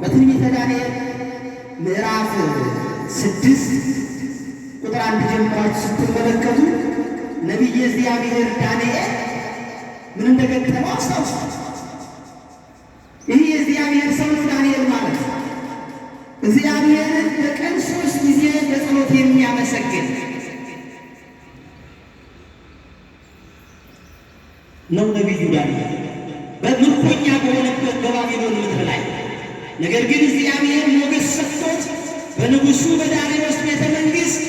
በትንቢተ ዳንኤል ምዕራፍ 6 ቁጥር 1 ጀምራችሁ ስትመለከቱ ነቢየ እግዚአብሔር ዳንኤል ምን እንደገጠመው አስታውሱ። ይህ የእግዚአብሔር ሰው ዳንኤል ማለት ነው። እግዚአብሔርን በቀን 3 ጊዜ በጸሎት የሚያመሰግን ነው ነቢዩ ዳንኤል በምርኮኛ በሆነበት በባቢሎን ምድር ላይ። ነገር ግን እግዚአብሔር ሞገስ ሰጥቶት በንጉሡ በዳርዮስ ቤተ መንግሥት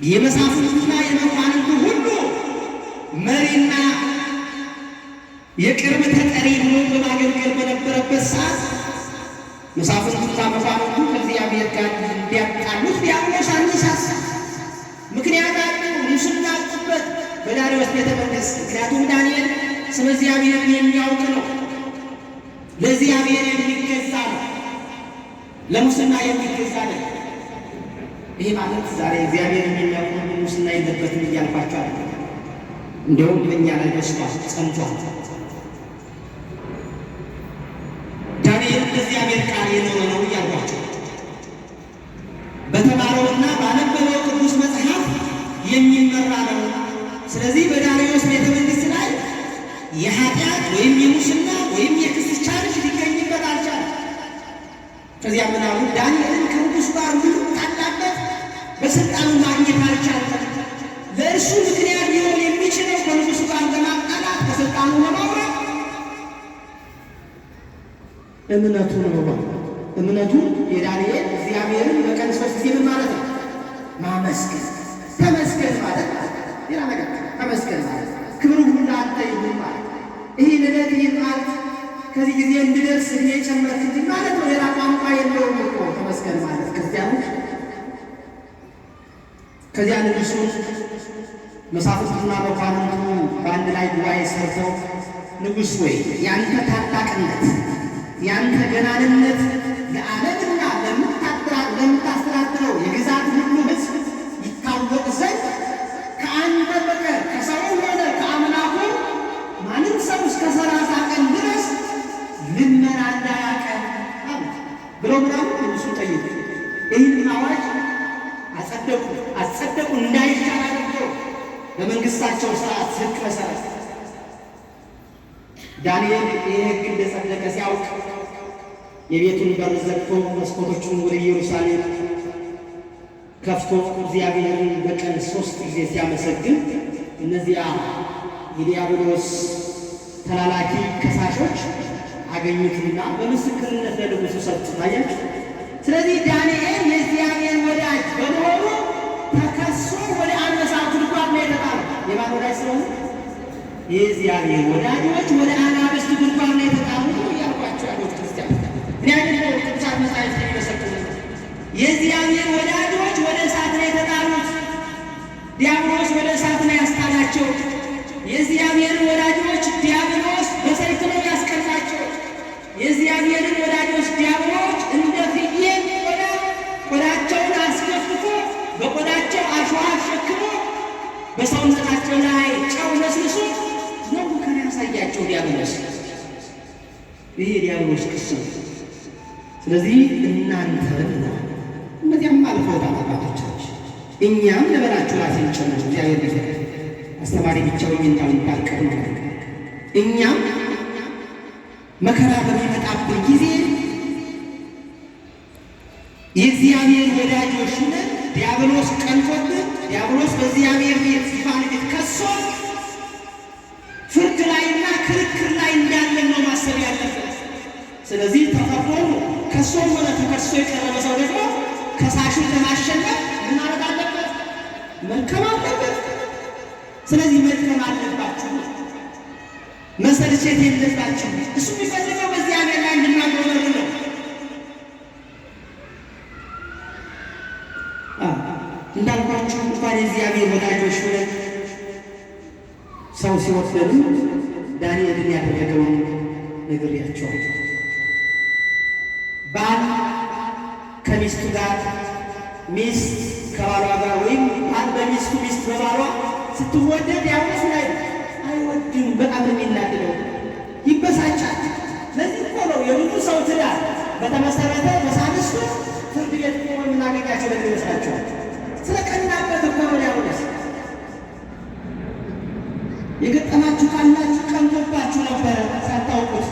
የመሳፍንቱና የመኳንንቱ ሁሉ መሪና የቅርብ ተጠሪ ሆኖ በማገልገል በነበረበት ሰዓት መሳፍንቱና መኳንንቱ ከእግዚአብሔር ጋር እንዲያጣሉት ዲያብሎስ አነሳሳ። ምክንያት አለው። ሙስና አለበት በዳርዮስ ቤተ መንግሥት። ምክንያቱም ዳንኤል ስለ እግዚአብሔር የሚያውቅ ነው፣ ለእግዚአብሔር የሚገዛ ነው፣ ለሙስና የሚገዛ ነው። ይህ ማለት ዛሬ እግዚአብሔር የሚያውቅ ሙስና የለበትም እያልኳቸው አለ። እንዲሁም በእኛ ላይ በስቷል፣ ጸንቷል። ዳንኤል ለእግዚአብሔር ቃል የኖረ ነው እያልኳቸው በተማረውና ባነበበው ቅዱስ መጽሐፍ የሚመራ ነው። ስለዚህ በዳርዮስ ቤተ መንግሥት ላይ የኃጢአት ወይም የሙስና ወይም የክስ ቻርጅ ሊገኝበት አልቻለም። ከዚያ ምናሉ ዳንኤልን ከንጉሥ ጋር ሊጣላበት በስልጣኑ ማግኘት አልቻለም። ለእርሱ ምክንያት ሊሆን የሚችለው ከንጉሥ ጋር ለማጣላት ከስልጣኑ ለማውረድ እምነቱ ነው። እምነቱ የዳንኤል እግዚአብሔርን በቀን 3 ጊዜ ማለት ነው ማመስገን። ተመስገን ማለት ሌላ ነገር ተመስገን ማለት ክብሩ ሁሉ አንተ ይሁን ማለት ይህ ልደት ይህ ማለት ከዚህ ጊዜ እንድደርስ እድሜ ጨመርክልኝ ማለት ነው። ሌላ ቋንቋ የለውም እኮ ተመስገን ማለት ክርስቲያኖች። ከዚያ ንጉሡ መሳፍንቱና መኳንንቱ በአንድ ላይ ጉባኤ ሰርተው ንጉሥ ወይ ያንተ ታላቅነት ያንተ ገናንነት ለዓለምና ለምታስተዳድረው የግዛት ሁሉ ሕዝብ ይታወቅ ዘንድ ከአንተ በቀር ከሰው ሆነ ከአምላኩ ማንም ሰው እስከ 30 ቀን ድረስ ልመና እንዳያቀር ብለው ምናምን ንጉሡ ጠየቁ። ይህን አዋጅ አጸደቁ እንዳይሻር አድርገው በመንግሥታቸው ሥርዓት ሕግ መሠረት። ዳንኤል ይህ ሕግ እንደጸደቀ ሲያውቅ የቤቱን በር ዘግቶ መስኮቶቹን ወደ ኢየሩሳሌም ከፍቶ እግዚአብሔርን በቀን 3 ጊዜ ሲያመሰግን እነዚያ የዲያብሎስ ተላላኪ ከሳሾች አገኙትና በምስክርነት ለንጉሡ ሰጡት። አያችሁ። ስለዚህ ዳንኤል የእግዚአብሔር ወዳጅ በመሆኑ ተከሶ ወደ አንበሳው ጉድጓድ ነው የተጣለው። የማን ወዳጅ ስለሆነ? የእግዚአብሔር ወዳጆች ወደ አናብስት ጉድጓድ ነው የተጣሉት ነው እያልኳቸው ያሉት ክርስቲያን። ምክንያቱም ቅዱሳት መጻሕፍት የሚመሰክሩ የእግዚአብሔር ወዳጆች ወደ እሳት ነው የተጣሉት። ዲያብሎስ ወደ እሳት ነው ያስጣላቸው። የእግዚአብሔርን ወዳጆች ዲያብሎስ በሰይፍ ነው ያስቀጣቸው። የእግዚአብሔርን ወዳጆች ዲያብሎስ እንደ ፍየል ቆዳቸውን አስከፍቶ በቆዳቸው አሸዋ አሸክሞ በሰውነታቸው ላይ ጨው ነስንሶ ነው ከነ ያሳያቸው ዲያብሎስ። ይሄ ዲያብሎስ ክስ ነው። ስለዚህ እናንተ እነዚያም አልፈውታል አባቶቻችን፣ እኛም ልበላችሁ ራሴን ጨምሮ እግዚአብሔር ጊዜ አስተማሪ ብቻውን እንዳልባል ቀር እኛም መከራ በሚመጣበት ጊዜ የእግዚአብሔር ወዳጆች ነን። ዲያብሎስ ቀንቶብን፣ ዲያብሎስ በእግዚአብሔር ቤት ዙፋን ፊት ከሶ ፍርድ ላይና ክርክር ላይ እንዳለን ነው ማሰብ ያለበት። ስለዚህ ተፈርዶ ከሶም ሆነ ተከሶ የቀረበ ሰው ደግሞ ከሳሹን ለማሸነፍ ምን ማለት አለበት? መልከም አለበት። ስለዚህ መልከም አለባችሁ፣ መሰልቸት የለባችሁ። እሱ የሚፈልገው በእግዚአብሔር ላይ እንድናጎመር ነው። እንዳልኳችሁ እንኳን የእግዚአብሔር ወዳጆች ሆነን ሰው ሲወስደንም ዳንኤልን ያደረገውን ነግሬያቸዋል። ባል ከሚስቱ ጋር፣ ሚስት ከባሏ ጋር ወይም ባል በሚስቱ ሚስት በባሏ ስትወደድ ያውስ ላይ አይወድም። በጣም የሚናደደው ይበሳጫል። ለዚህ እኮ ነው የብዙ ሰው ትዳር በተመሰረተ በሳልስቱ ፍርድ ቤት ቆሞ የምናገኛቸው ለምን ይመስላችኋል? ስለ ቀናበት እኮ ነው። ዲያብሎስ የገጠማችሁ ካላችሁ ቀንቶባችሁ ነበረ ሳታውቁት፣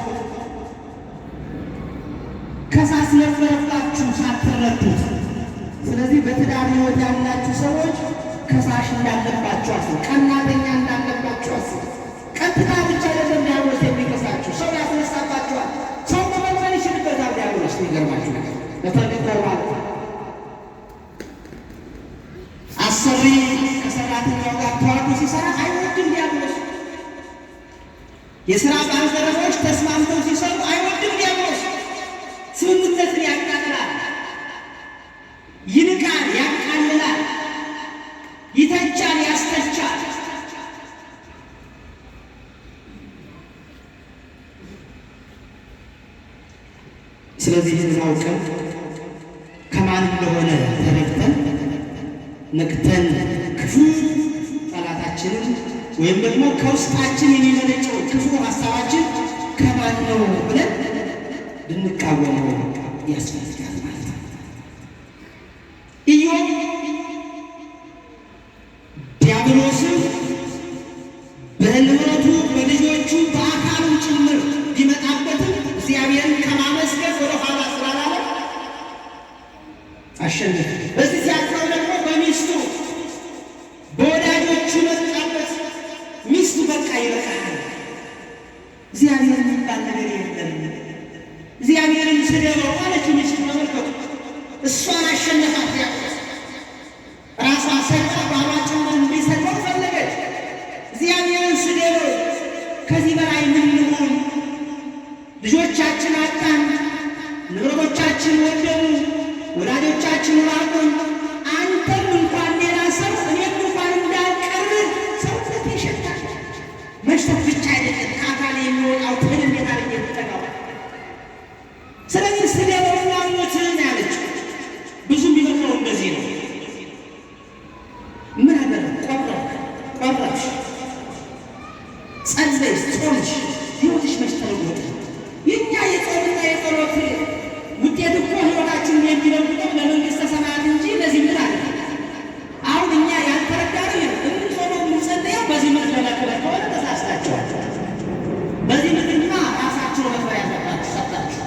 ከሳስ ነበረባችሁ ሳትረዱት። ስለዚህ በትዳር ሕይወት ያላችሁ ሰዎች ከሳሽ እንዳለባችሁ አስቡ፣ ቀናተኛ እንዳለባችሁ አስቡ። ቀጥታ ብቻ አይደለም ዲያብሎስ የሚከሳችሁ፣ ሰው ያስነሳባችኋል። ሰው መመልመል ይችልበታል ዲያብሎስ። የሚገርማችሁ ነገር በተገጠሩ ማለት ነው። አሰሪ ከሰራተኛው ጋር ተዋዶ ሲሰራ አይወድም ዲያብሎስ። የሥራ ባልደረቦች ተስማምተው ሲሰሩ አይወድም ዲያብሎስ። ስምምነትን ያቃጥላል፣ ይንቃል፣ ያቃልላል፣ ይተቻል፣ ያስተቻል። ስለዚህ ይህን አውቀን ከማን እንደሆነ ተረድተን ነቅተን ክፉ ጠላታችንን ወይም ደግሞ ከውስጣችን የሚመነጨው ክፉ ሀሳባችን ከማን ነው ብለን ልንቃወመው ያስፈልጋል ማለት ነው። ኢዮብ ዲያብሎስን በንብረቱ በልጆቹ በአካሉ ጭምር ቢመጣበትም እግዚአብሔርን ከማመስገን ወደ ኋላ ስላላለ አሸነፈ። በዚህ ሲያልፈው ደግሞ በሚስቱ በወዳጆቹ መጣበት። ሚስቱ በቃ ይበቃል፣ እግዚአብሔር የሚባል ነገር የለም፣ እግዚአብሔርን ስደበው አለች ሚስቱ። ተመልከቱ፣ እሷን አሸነፋት ዲያብሎስ። ራሷ ሰግታ ባሏ ጭምር እንዲሰድበው ፈለገች። እግዚአብሔርን ስደበው፣ ከዚህ በላይ ምን ልሆን? ልጆቻችን አጣን፣ ንብረቶቻችን ወደሙ፣ ወላጆቻችን ራቁን። አንተም እንኳን ሌላ ሰው እኔም እንኳን እንዳልቀርብ ሰውነት ይሸታል። መሽተት ብቻ አይደለም ከአካል የሚወጣው ትል እንዴት አለ የምጠጋው። ስለዚህ ስደበውና ሞትን ያለች ብዙ የሚመክረው እንደዚህ ነው። ምን አደረ? ቆረብሽ፣ ጸለይሽ፣ ጾምሽ፣ ሕይወትሽ መች ተለወጠ? የእኛ የጾምና የጸሎት ውጤት እኮ ሕይወታችንን የሚለውጠው ለመንግሥተ ሰማያት እንጂ ለዚህ ምን አለ? አሁን እኛ ያልተረዳነው የምንጾመው የምንጸለየው በዚህ ምድር ለመክበር ከሆነ ተሳስታችኋል። በዚህ ምድርማ ራሳችሁ መክበር ያለባችሁ ሰጣችሁ፣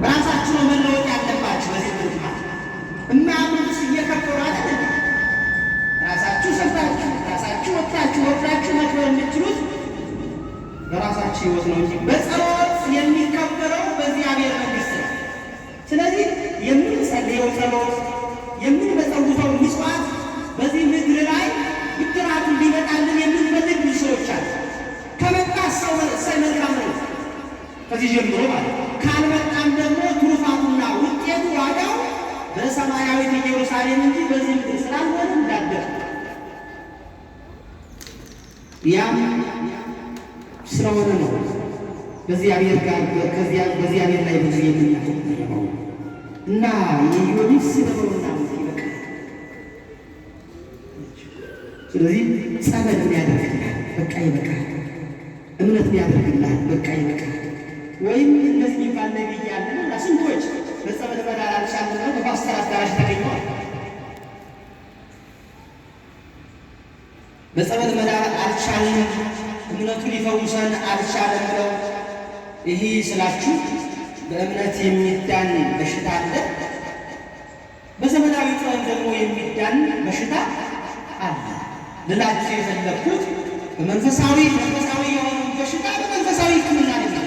ራሳችሁ መለወጥ ያለባችሁ። በዚህ ምድርማ እማያምኑት እየከበሩ አይደለም። ራሳችሁ ሰርታችሁ ራሳችሁ ወጥታችሁ ወርዳችሁ መክበር የምትችሉት በራሳችሁ ሕይወት ነው እንጂ በጸሎት የሚከበረው በእግዚአብሔር መንግሥት ነው። ስለዚህ የምንጸልየው ጸሎት፣ የምንመጸውተው ምጽዋት በዚህ ምድር ላይ ብድራቱ እንዲመጣልን የምንፈልግ ብዙ ሰዎች አሉ። ከመጣ ሰው መልካም ነው ከዚህ ጀምሮ ማለት ነው። ካልመጣም ደግሞ ትሩፋቱና ውጤቱ ዋጋው በሰማያዊት ኢየሩሳሌም እንጂ በዚህ ምድር ስላልሆነ እንዳደር ያም ስለሆነ ነው በእግዚአብሔር ጋር በእግዚአብሔር ላይ ብዙ የምናቀርበው እና የኢዮብ ስለሆነና ይበቃል። ስለዚህ ጸበል ያደርግልሃል፣ በቃ ይበቃል። እምነት ያደርግልሃል፣ በቃ ይበቃል። ወይም እንደዚህ የሚባል ነቢይ ያለና ስንቶች በጸበል መዳን አልቻልንም በፓስተር አዳራሽ ተገኝተዋል። በጸበል መዳን አልቻልንም፣ እምነቱ ሊፈውሰን አልቻለም ብለው ይህ ስላችሁ በእምነት የሚዳን በሽታ አለ፣ በዘመናዊ ጥበብ ደግሞ የሚዳን በሽታ አለ ልላችሁ የፈለግኩት በመንፈሳዊ የሆኑ በሽታ በመንፈሳዊ ሕክምና ነው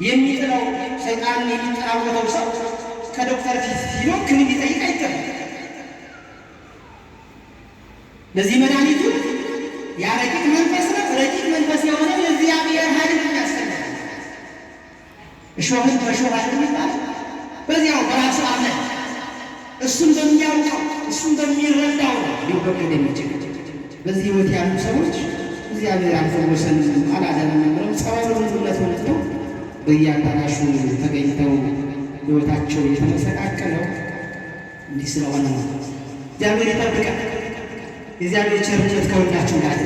የሚጥለው። ሰይጣን የሚጠራወተው ሰው ከዶክተር ፊት ሂዶ ክኒን ሊጠይቅ አይገባም። ለዚህ መድኃኒቱ ያ ረቂቅ መንፈስ ነው። ረቂቅ መንፈስ የሆነው የእግዚአብሔር ኃይል ያስፈልጋል። እሾህን በእሾህ አይደል ይባላል። በዚያው በራሱ አመን እሱን በሚያውቀው እሱን በሚረዳው ነው ሊወገድ የሚችል። በዚህ ሕይወት ያሉ ሰዎች እግዚአብሔር አልፈወሰንም አላለንም ብለው ጸበሉን እውነት ነው በየአዳራሹ ተገኝተው ሕይወታቸው የተመሰቃቀለው እንዲህ ስለሆነ ነው። እግዚአብሔር ይጠብቃል። የእግዚአብሔር ቸርነት ከሁላችሁ ጋር